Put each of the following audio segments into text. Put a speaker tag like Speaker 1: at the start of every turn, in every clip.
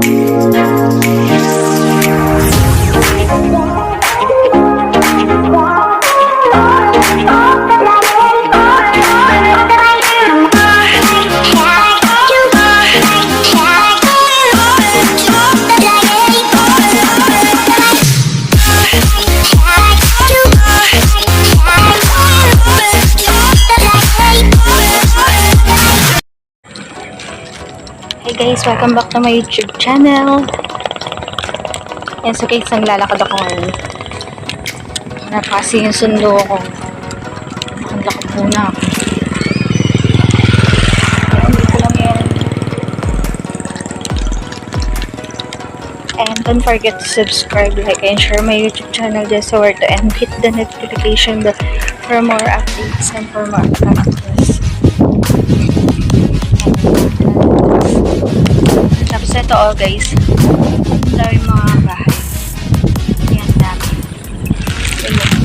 Speaker 1: Hey guys, welcome back to my YouTube channel. Yan, so guys, ang lalakad ako ngayon. Kasi yung sundo ko. Ang lakad muna ako. Dito lang yan. And don't forget to subscribe, like, and share my YouTube channel just so where to, and hit the notification bell for more updates and for more practice. Tapos ito guys, ang dami mga bahay. Yan, dami. Ayan.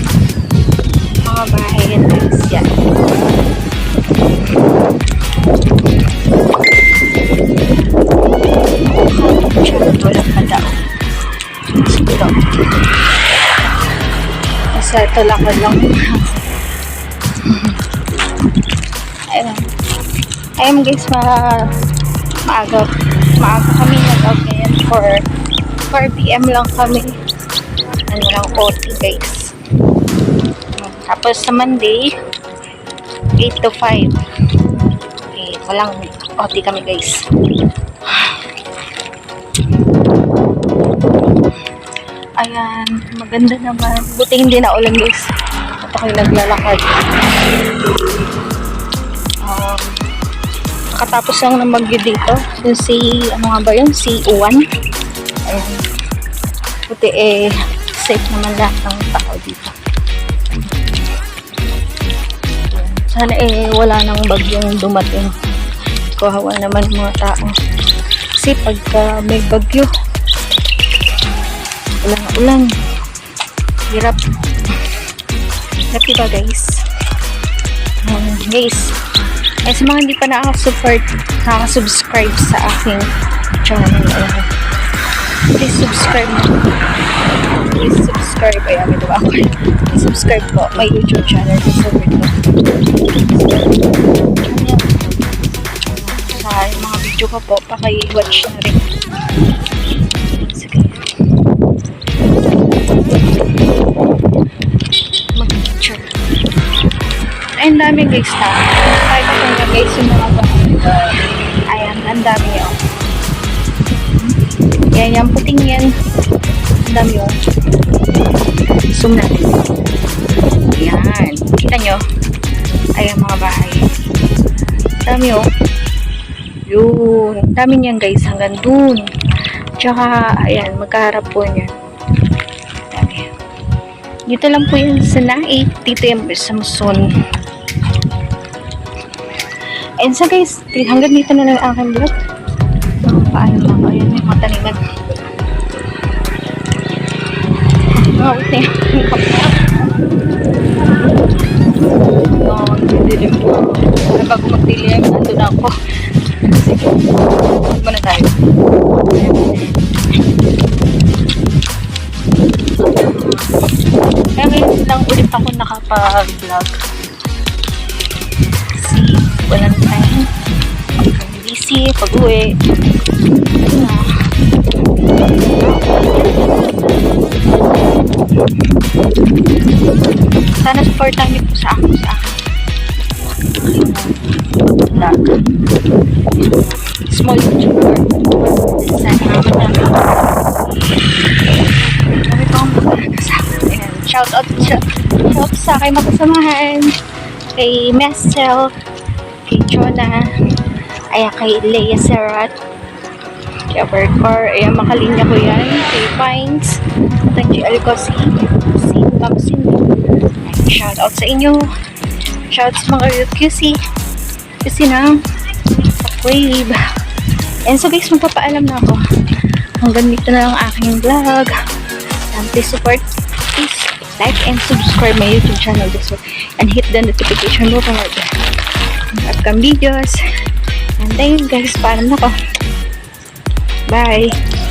Speaker 1: Mga bahay yan guys, yan. Walang madao. Siguro. Kasi ito lakad lang. Ayan. Ayan guys, maaga kami nag-out ngayon for 4 PM lang kami. Ano lang, OT guys. Tapos sa Monday 8 to 5 walang OT kami guys. Ayan, maganda naman, buti hindi na ulan guys at ako'y naglalakad. Nakatapos lang ng bagyo dito. Yung ano nga ba yun? C1. Ayan. Buti safe naman lahat ng tao dito. Sana wala nang bagyong dumating. Kawawa naman mga tao. Kasi pagka may bagyo, walang ulan. Hirap. Happy ba guys? Guys, sa mga hindi pa nakaka-subscribe sa aking channel, please subscribe. Please subscribe. Ayan, ito ba ako? Please subscribe po my YouTube channel. Sa yung mga video ko po, paki-watch na rin. Sige. Mag-picture. Ang dami guys na. Kahit ako nga guys yung mga bahay. Ayan, ang dami yun. Yan, yung puting yan. Ang dami yun. Zoom natin. Ayan. Kita nyo? Ayan mga bahay. Ang dami yun. Yun. Ang dami niyan guys. Hanggang dun. Tsaka, ayan, magkaharap po niyan. Dami. Dito lang po yun sa Naik. Dito yung sa Muson. And so guys, hanggang dito na lang aking vlog. Paano lang, ayan yung mga taniman. Wait na yung kapag. Dilim po. Bago magdilim, ando na ako. Sige, huwag muna tayo. Kaya ngayon lang ulit ako nakapag-vlog. Walang time. Busy, pag-uwi. Sana supportan niyo po sa akin. Vlog. Small YouTuber. Sana naman kami po ang magkakasama. Shout out sa aking makasamahan. Kay Mestel. Kay Jonah, ayan kay Leia Serrat, kay Abercor, ayan makalinya ko yan, kay Pines, Tanji Alcosi, si Thompson, shout out sa inyo, shout out sa mga QC na, Wave, and so guys, magpapaalam na ako, hanggang dito na lang aking vlog, and please support, please like and subscribe my YouTube channel, and hit the notification bell for upcoming videos. And then guys, paalam na ko. Bye!